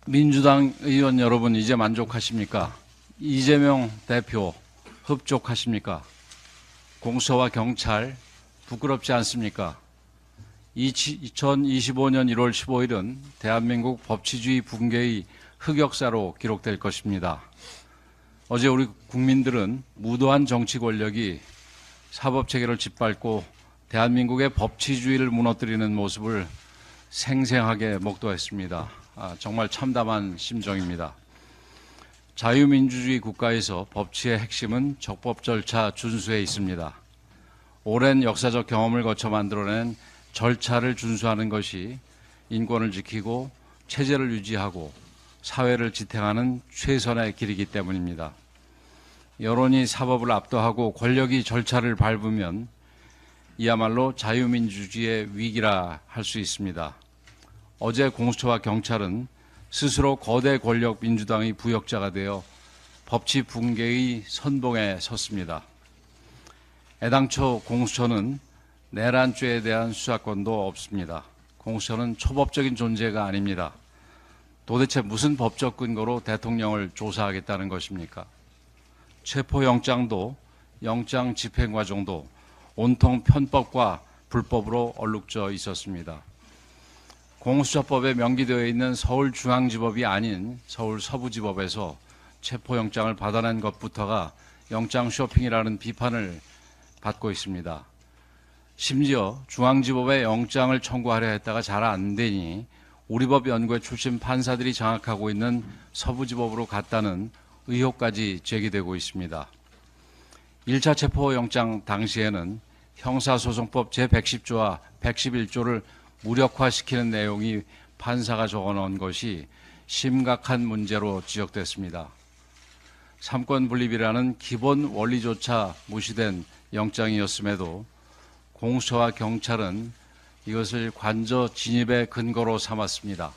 민주당 의원 여러분, 이제 만족하십니까? 이재명 대표 흡족하십니까? 공수처와 경찰 부끄럽지 않습니까? 2025년 1월 15일은 대한민국 법치주의 붕괴의 흑역사로 기록될 것입니다. 어제 우리 국민들은 무도한 정치 권력이 사법체계를 짓밟고 대한민국의 법치주의를 무너뜨리는 모습을 생생하게 목도했습니다. 정말 참담한 심정입니다. 자유민주주의 국가에서 법치의 핵심은 적법 절차 준수에 있습니다. 오랜 역사적 경험을 거쳐 만들어낸 절차를 준수하는 것이 인권을 지키고 체제를 유지하고 사회를 지탱하는 최선의 길이기 때문입니다. 여론이 사법을 압도하고 권력이 절차를 밟으면 이야말로 자유민주주의의 위기라 할 수 있습니다. 어제 공수처와 경찰은 스스로 거대 권력 민주당의 부역자가 되어 법치 붕괴의 선봉에 섰습니다. 애당초 공수처는 내란죄에 대한 수사권도 없습니다. 공수처는 초법적인 존재가 아닙니다. 도대체 무슨 법적 근거로 대통령을 조사하겠다는 것입니까? 체포영장도 영장 집행 과정도 온통 편법과 불법으로 얼룩져 있었습니다. 공수처법에 명기되어 있는 서울중앙지법이 아닌 서울서부지법에서 체포영장을 받아낸 것부터가 영장 쇼핑이라는 비판을 받고 있습니다. 심지어 중앙지법에 영장을 청구하려 했다가 잘 안 되니 우리법 연구회 출신 판사들이 장악하고 있는 서부지법으로 갔다는 의혹까지 제기되고 있습니다. 1차 체포영장 당시에는 형사소송법 제110조와 111조를 무력화시키는 내용이 판사가 적어놓은 것이 심각한 문제로 지적됐습니다. 삼권 분립이라는 기본 원리조차 무시된 영장이었음에도 공수처와 경찰은 이것을 관저 진입의 근거로 삼았습니다.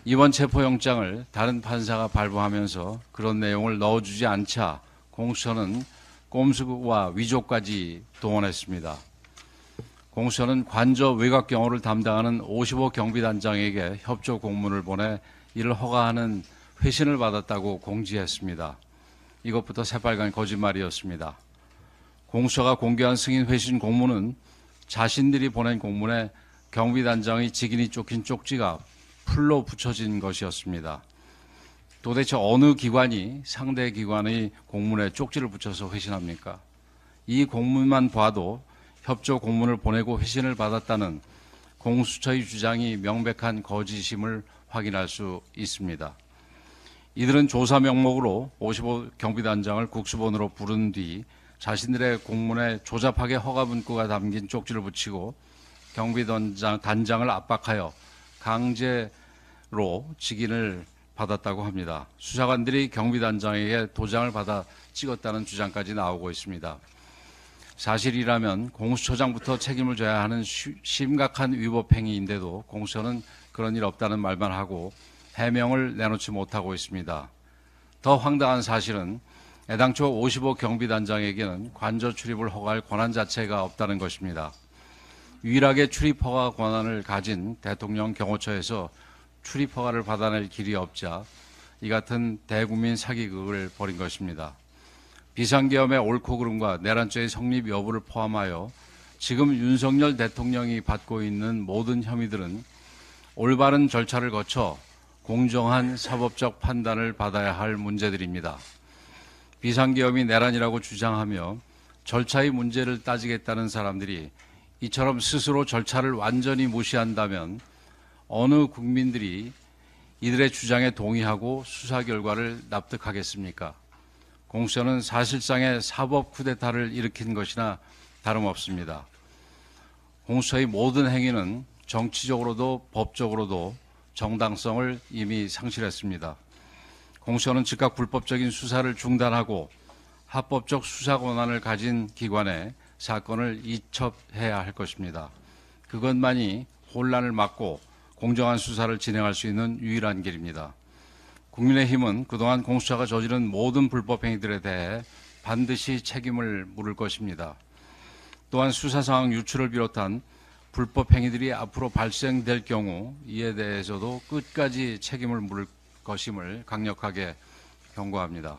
이번 체포영장을 다른 판사가 발부하면서 그런 내용을 넣어주지 않자 공수처는 꼼수와 위조까지 동원했습니다. 공수처는 관저 외곽 경호를 담당하는 55 경비단장에게 협조 공문을 보내 이를 허가하는 회신을 받았다고 공지했습니다. 이것부터 새빨간 거짓말이었습니다. 공수처가 공개한 승인 회신 공문은 자신들이 보낸 공문에 경비단장의 직인이 쫓긴 쪽지가 풀로 붙여진 것이었습니다. 도대체 어느 기관이 상대 기관의 공문에 쪽지를 붙여서 회신합니까? 이 공문만 봐도 협조 공문을 보내고 회신을 받았다는 공수처의 주장이 명백한 거짓임을 확인할 수 있습니다. 이들은 조사 명목으로 55 경비단장을 국수본으로 부른 뒤 자신들의 공문에 조잡하게 허가 문구가 담긴 쪽지를 붙이고 경비단장을 압박하여 강제로 직인을 받았다고 합니다. 수사관들이 경비단장에게 도장을 받아 찍었다는 주장까지 나오고 있습니다. 사실이라면 공수처장부터 책임을 져야 하는 심각한 위법 행위인데도 공수처는 그런 일 없다는 말만 하고 해명을 내놓지 못하고 있습니다. 더 황당한 사실은 애당초 55 경비단장에게는 관저 출입을 허가할 권한 자체가 없다는 것입니다. 유일하게 출입 허가 권한을 가진 대통령 경호처에서 출입 허가를 받아낼 길이 없자 이 같은 대국민 사기극을 벌인 것입니다. 비상계엄의 옳고 그름과 내란죄의 성립 여부를 포함하여 지금 윤석열 대통령이 받고 있는 모든 혐의들은 올바른 절차를 거쳐 공정한 사법적 판단을 받아야 할 문제들입니다. 비상계엄이 내란이라고 주장하며 절차의 문제를 따지겠다는 사람들이 이처럼 스스로 절차를 완전히 무시한다면 어느 국민들이 이들의 주장에 동의하고 수사 결과를 납득하겠습니까? 공수처는 사실상의 사법 쿠데타를 일으킨 것이나 다름없습니다. 공수처의 모든 행위는 정치적으로도 법적으로도 정당성을 이미 상실했습니다. 공수처는 즉각 불법적인 수사를 중단하고 합법적 수사 권한을 가진 기관에 사건을 이첩해야 할 것입니다. 그것만이 혼란을 막고 공정한 수사를 진행할 수 있는 유일한 길입니다. 국민의힘은 그동안 공수처가 저지른 모든 불법 행위들에 대해 반드시 책임을 물을 것입니다. 또한 수사 상황 유출을 비롯한 불법 행위들이 앞으로 발생될 경우 이에 대해서도 끝까지 책임을 물을 것임을 강력하게 경고합니다.